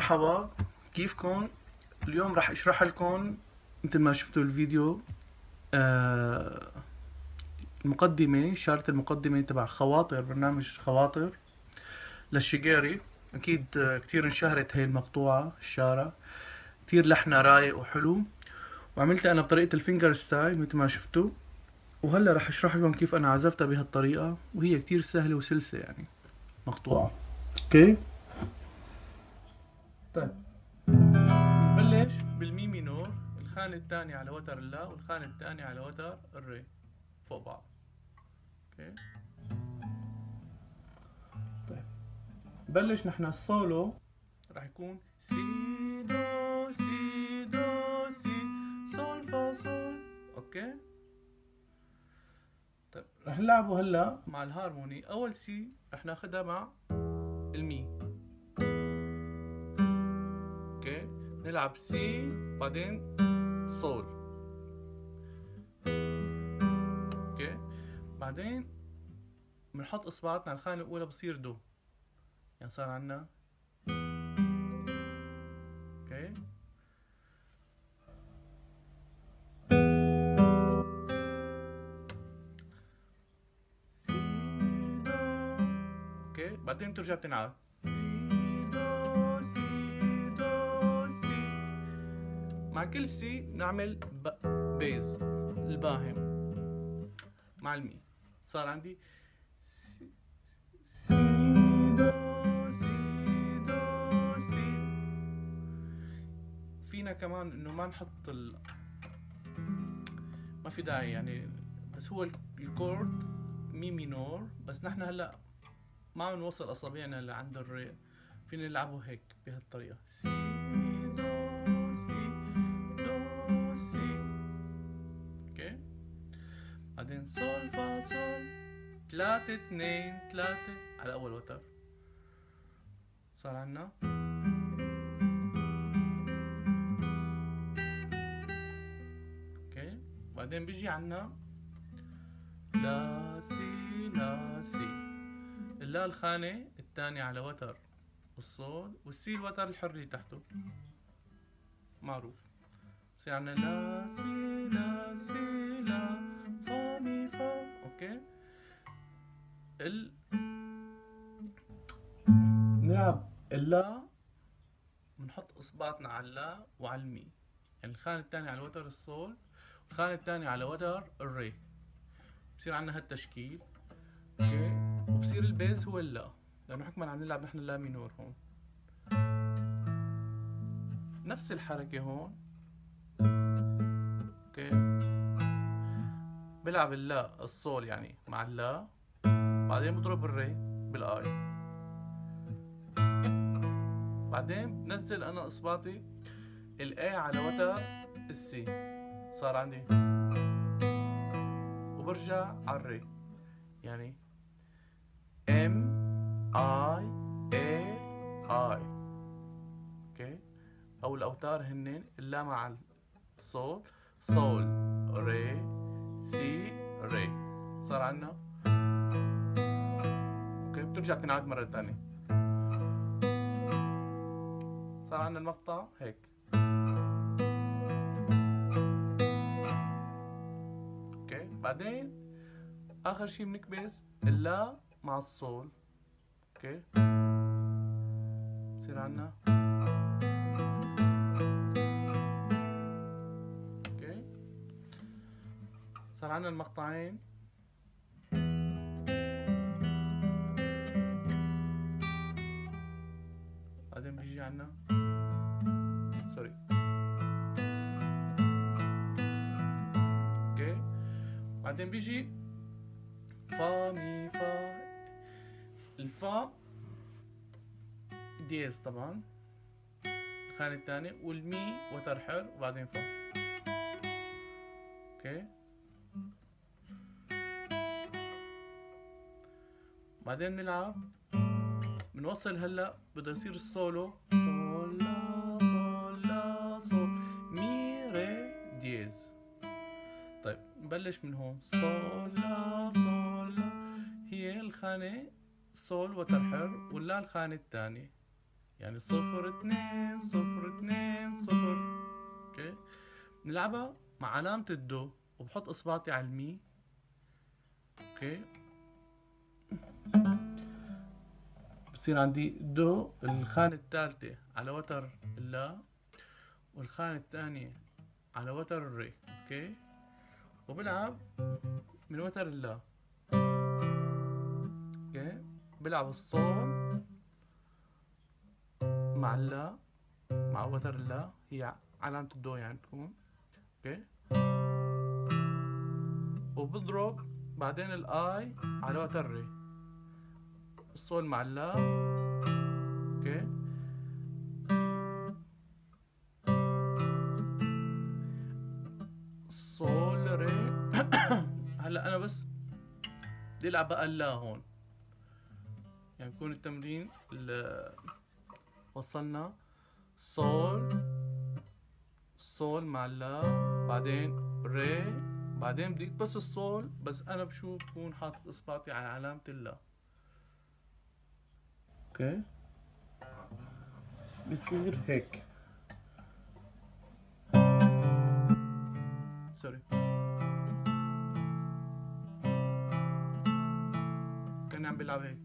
مرحبا، كيفكن؟ اليوم راح اشرح لكم مثل ما شفتوا الفيديو المقدمة، شارة المقدمة تبع خواطر، برنامج خواطر للشقيري. اكيد كتير انشهرت هي المقطوعة الشارة، كتير لحنها رايق وحلو، وعملتها انا بطريقة الفينجر ستايل مثل ما شفتوا. وهلا راح اشرح لكم كيف انا عزفتها بهالطريقة، وهي كتير سهلة وسلسة يعني مقطوعة. اوكي، طيب نبلش بالمي مينور، الخانة الثانية على وتر اللا والخانة الثانية على وتر الري فوق بعض. اوكي، طيب نبلش نحن السولو، راح يكون سي دو سي دو سي سول فا سول. اوكي، طيب راح نلعبه هلا مع الهارموني. اول سي راح ناخدها مع المي. اوكي، نلعب سي بعدين سول. اوكي، بعدين بنحط اصبعاتنا على الخانة الاولى بصير دو، يعني صار عنا. اوكي، سي دو. اوكي، بعدين بترجع بتنعاد سي دو سي دو سي. مع كل سي نعمل بيز الباهم مع المي. صار عندي سي سي دو سي دو سي. فينا كمان انه ما نحط ما في داعي يعني، بس هو الكورد مي مينور، بس نحن هلا ما عم نوصل اصابعنا لعند الري، فينا نلعبه هيك بهالطريقة سي دو سي دو سي. اوكي، بعدين سول فا سول، 3 2 3 على اول وتر. صار عنا اوكي، بعدين بيجي عنا لا سي لا سي، اللا الخانة الثانية على وتر الصول، والسي الوتر الحري تحته معروف. بصير عنا لا سي لا سي لا فا مي فا. اوكي، نلعب اللا، بنحط اصبعتنا على اللا وعلى المي، يعني الخانة الثانية على وتر الصول والخانة الثانية على وتر الري. بصير عنا هالتشكيل. اوكي، وبصير البيز هو اللا، لانه حكما عم نلعب نحن لا مينور هون. نفس الحركة هون. اوكي، بلعب اللا الصول يعني مع اللا، بعدين بضرب الري بالاي، بعدين بنزل انا اصبعتي الاي على وتر السي. صار عندي، وبرجع على الري، يعني ام اي اي اي. اوكي، او الاوتار هن اللا مع الصول، صول ري سي ري. صار عنا اوكي، بترجع تنعاد مرة ثانية. صار عنا المقطع هيك. اوكي، بعدين اخر شي بنكبس اللا مع الصول. اوكي، بصير عنا اوكي، صار عنا المقطعين. بعدين بيجي عنا سوري. اوكي، بعدين بيجي فا مي فا، الفا ديز طبعا الخانة الثانية، والمي وتر حر وبعدين فا. اوكي، بعدين نلعب، بنوصل هلا بده يصير السولو سول لا سول لا سول مي ري ديز. طيب نبلش من هون سول لا سول لا، هي الخانة سول وتر حر، واللا الخانة الثانية. يعني 0 2 0 2 0. اوكي، نلعبها مع علامة الدو وبحط اصبعتي على المي. اوكي، بصير عندي دو الخانة الثالثة على وتر اللا، والخانة الثانية على وتر الري. اوكي، وبلعب من وتر اللا. اوكي، بلعب الصول مع اللا، مع وتر اللا هي علامة الدو يعني تكون. اوكي، وبضرب بعدين الاي على وتر الري، الصول مع اللا. اوكي، صول ري. هلا انا بس بدي العب بقى اللا هون، يعني يكون التمرين وصلنا صول، صول مع اللا، بعدين ري، بعدين بديك بس الصول، بس انا بشوف بكون حاطط اصبعتي على علامة اللا. اوكي، بصير هيك. سوري، كان عم بلعب هيك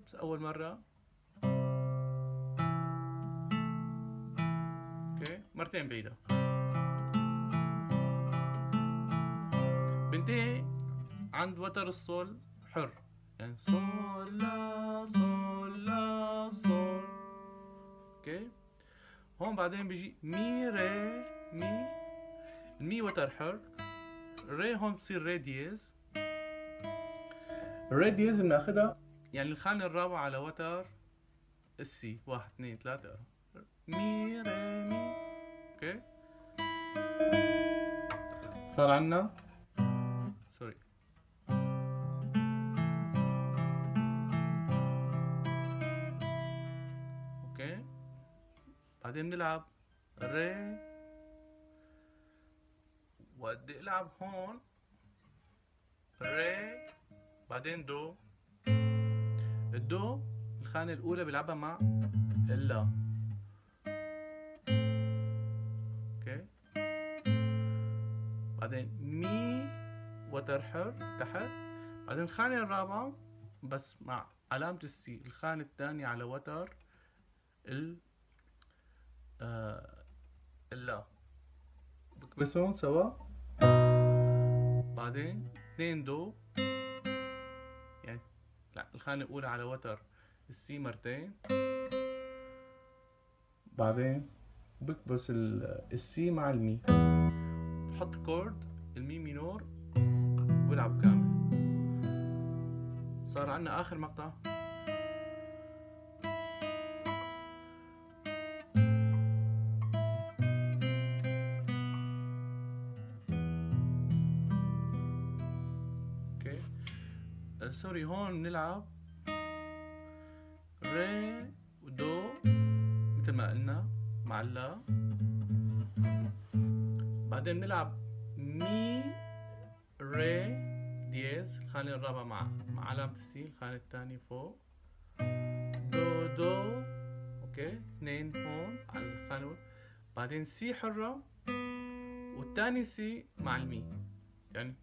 بس اول مرة. اوكي، مرتين بعيدة. بنتهي عند وتر الصول حر، يعني صول لا صول لا صول. اوكي، هون بعدين بيجي مي ري مي، المي وتر حر، ري هون بتصير ري دييز. الري دييز بناخدها يعني الخانة الرابعة على وتر السي. 1 2 3 مي ري مي. اوكي، صار عنا سوري. اوكي، بعدين نلعب ري، وبدي العب هون ري، بعدين دو. الدو الخانة الأولى بلعبها مع اللا. اوكي، بعدين مي وتر حر تحت، بعدين الخانة الرابعة بس مع علامة السي، الخانة الثانية على وتر اللا، بكبسهم سوا. بعدين 2 دو، يعني لا الخانة الأولى على وتر السي مرتين، بعدين بكبس السي مع المي، بحط كورد المي مينور وبلعب كامل. صار عنا آخر مقطع. اوكي، سوري، هون بنلعب ري ودو مثل ما قلنا مع اللا، بعدين بنلعب مي ري دييز الخانة الرابعة مع علامة السي، الخانة الثانية فوق، دو دو. اوكي، 2 هون على الخانة، بعدين سي حرة والتاني سي مع المي، يعني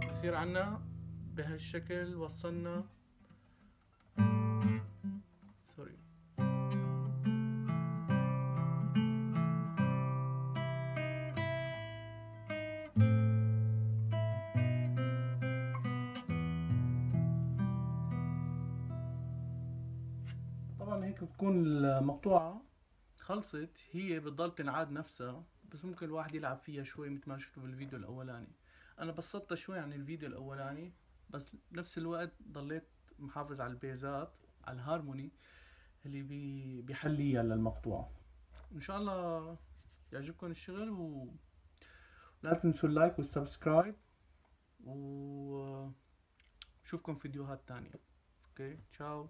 بصير عنا بهالشكل. وصلنا سوري. طبعا هيك بتكون المقطوعة خلصت. هي بتضل تنعاد نفسها، بس ممكن الواحد يلعب فيها شوي مثل ما شفتوا بالفيديو الأولاني. أنا بسطتها شوي عن الفيديو الأولاني، بس بنفس الوقت ضليت محافظ على البيزات، على الهارموني اللي بيحليها للمقطوعة. إن شاء الله يعجبكم الشغل، ولا تنسوا اللايك والسبسكرايب، وشوفكم فيديوهات تانية. اوكي، تشاو.